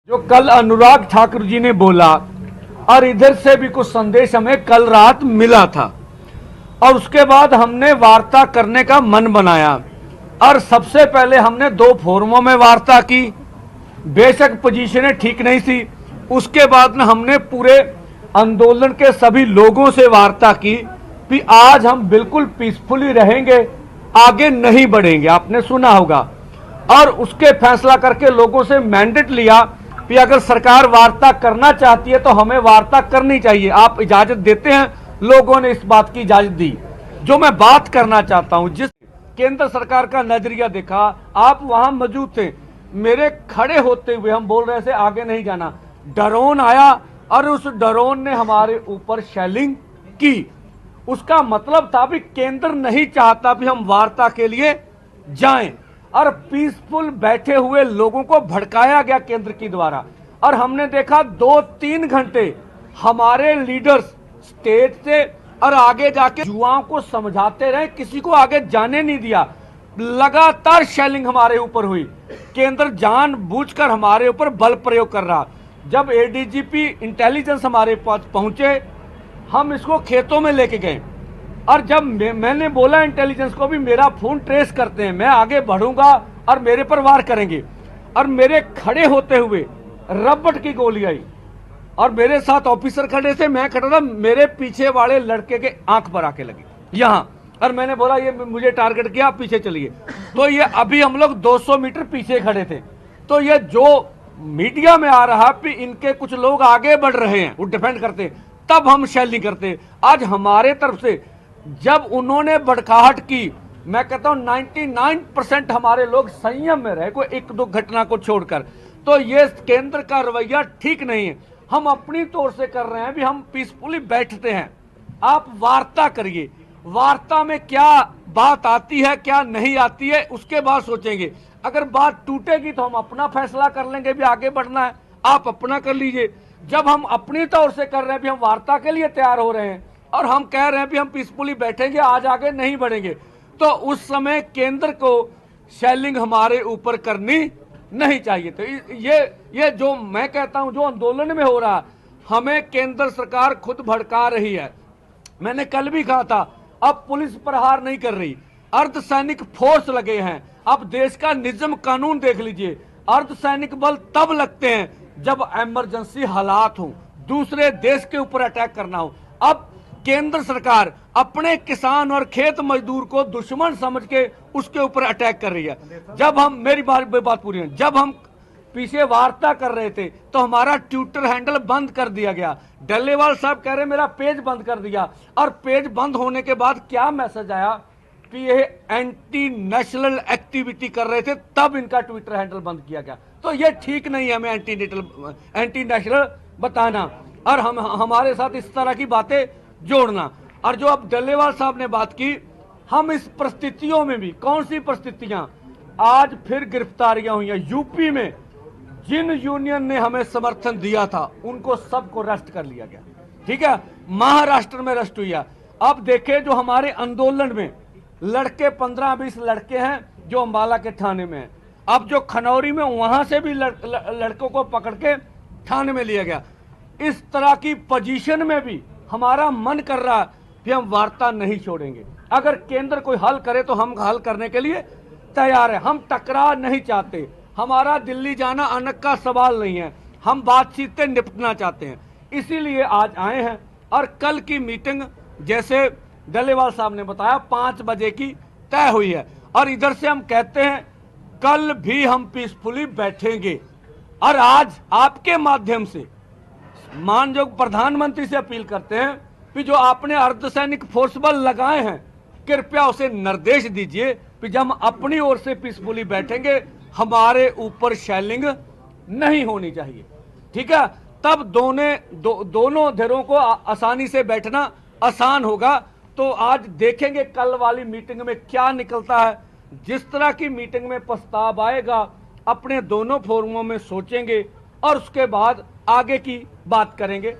जो कल अनुराग ठाकुर जी ने बोला और इधर से भी कुछ संदेश हमें कल रात मिला था और उसके बाद हमने वार्ता करने का मन बनाया और सबसे पहले हमने 2 फोरमों में वार्ता की। बेशक पोजीशनें ठीक नहीं थी। उसके बाद में हमने पूरे आंदोलन के सभी लोगों से वार्ता की कि आज हम बिल्कुल पीसफुली रहेंगे, आगे नहीं बढ़ेंगे। आपने सुना होगा। और उसके फैसला करके लोगों से मैंडेट लिया कि अगर सरकार वार्ता करना चाहती है तो हमें वार्ता करनी चाहिए, आप इजाजत देते हैं। लोगों ने इस बात की इजाजत दी। जो मैं बात करना चाहता हूं, जिस केंद्र सरकार का नजरिया देखा, आप वहां मौजूद थे। मेरे खड़े होते हुए हम बोल रहे थे आगे नहीं जाना, ड्रोन आया और उस ड्रोन ने हमारे ऊपर शेलिंग की। उसका मतलब था भी केंद्र नहीं चाहता भी हम वार्ता के लिए जाएं और पीसफुल बैठे हुए लोगों को भड़काया गया केंद्र की द्वारा। और हमने देखा 2-3 घंटे हमारे लीडर्स स्टेज से और आगे जाके युवाओं को समझाते रहे, किसी को आगे जाने नहीं दिया। लगातार शेलिंग हमारे ऊपर हुई। केंद्र जानबूझकर हमारे ऊपर बल प्रयोग कर रहा। जब एडीजीपी इंटेलिजेंस हमारे पास पहुंचे, हम इसको खेतों में लेके गए और जब मैंने बोला इंटेलिजेंस को भी मेरा फोन ट्रेस करते हैं, मैं आगे बढ़ूंगा और मेरे पर वार करेंगे, और मेरे खड़े होते हुए रबट की गोली आई और मेरे साथ ऑफिसर खड़े थे, मैं खड़ा था, मेरे पीछे वाले लड़के के आंख पर आके लगी यहां, और मैंने बोला ये मुझे टारगेट किया, आप पीछे चलिए। तो ये अभी हम लोग 200 मीटर पीछे खड़े थे। तो ये जो मीडिया में आ रहा कि इनके कुछ लोग आगे बढ़ रहे हैं, वो डिफेंड करते, तब हम शेलिंग करते। आज हमारे तरफ से जब उन्होंने बड़काहट की, मैं कहता हूं 99% हमारे लोग संयम में रहे, कोई 1-2 घटना को छोड़कर। तो ये केंद्र का रवैया ठीक नहीं है। हम अपनी तौर से कर रहे हैं भी हम पीसफुली बैठते हैं, आप वार्ता करिए। वार्ता में क्या बात आती है क्या नहीं आती है उसके बाद सोचेंगे। अगर बात टूटेगी तो हम अपना फैसला कर लेंगे भी आगे बढ़ना है, आप अपना कर लीजिए। जब हम अपनी तौर से कर रहे हैं भी हम वार्ता के लिए तैयार हो रहे हैं और हम कह रहे हैं भी हम पीसफुली बैठेंगे, आज आगे नहीं बढ़ेंगे, तो उस समय केंद्र को शेलिंग हमारे ऊपर करनी नहीं चाहिए। तो ये जो मैं कहता हूं जो आंदोलन में हो रहा, हमें केंद्र सरकार खुद भड़का रही है। मैंने कल भी कहा था, अब पुलिस प्रहार नहीं कर रही, अर्धसैनिक फोर्स लगे हैं। अब देश का निज़म कानून देख लीजिए, अर्धसैनिक बल तब लगते हैं जब इमरजेंसी हालात हो, दूसरे देश के ऊपर अटैक करना हो। अब केंद्र सरकार अपने किसान और खेत मजदूर को दुश्मन समझ के उसके ऊपर अटैक कर रही है। जब हम, मेरी बात पूरी है, जब हम पीछे वार्ता कर रहे थे तो हमारा ट्विटर हैंडल बंद कर दिया गया। डल्लेवाल साहब कह रहे मेरा पेज बंद कर दिया, और पेज बंद होने के बाद क्या मैसेज आया कि ये एंटी नेशनल एक्टिविटी कर रहे थे, तब इनका ट्विटर हैंडल बंद किया गया। तो ये ठीक नहीं है हमें एंटी नेशनल बताना और हमारे साथ इस तरह की बातें जोड़ना। और जो अब डल्लेवाल साहब ने बात की, हम इस परिस्थितियों में भी, कौन सी परिस्थितियां, आज फिर गिरफ्तारियां हुई हैं यूपी में। जिन यूनियन ने हमें समर्थन दिया था उनको सबको अरेस्ट कर लिया गया, ठीक है। महाराष्ट्र में अरेस्ट हुई है। अब देखें जो हमारे आंदोलन में लड़के 15-20 लड़के हैं जो अंबाला के थाने में हैं। अब जो खनौरी में, वहां से भी लड़कों को पकड़ के थाने में लिया गया। इस तरह की पोजीशन में भी हमारा मन कर रहा कि हम वार्ता नहीं छोड़ेंगे। अगर केंद्र कोई हल करे तो हम हल करने के लिए तैयार है। हम टकराव नहीं चाहते, हमारा दिल्ली जाना अनक का सवाल नहीं है, हम बातचीत से निपटना चाहते हैं, इसीलिए आज आए हैं। और कल की मीटिंग जैसे डल्लेवाल साहब ने बताया 5 बजे की तय हुई है, और इधर से हम कहते हैं कल भी हम पीसफुली बैठेंगे। और आज आपके माध्यम से माननीय प्रधानमंत्री से अपील करते हैं कि जो आपने अर्धसैनिक फोर्स बल लगाए हैं, कृपया उसे निर्देश दीजिए कि जब हम अपनी ओर से पीसफुली बैठेंगे हमारे ऊपर शेलिंग नहीं होनी चाहिए, ठीक है। तब दोनों धिरों को आसानी से बैठना आसान होगा। तो आज देखेंगे कल वाली मीटिंग में क्या निकलता है। जिस तरह की मीटिंग में प्रस्ताव आएगा अपने दोनों फोरमों में सोचेंगे और उसके बाद आगे की बात करेंगे।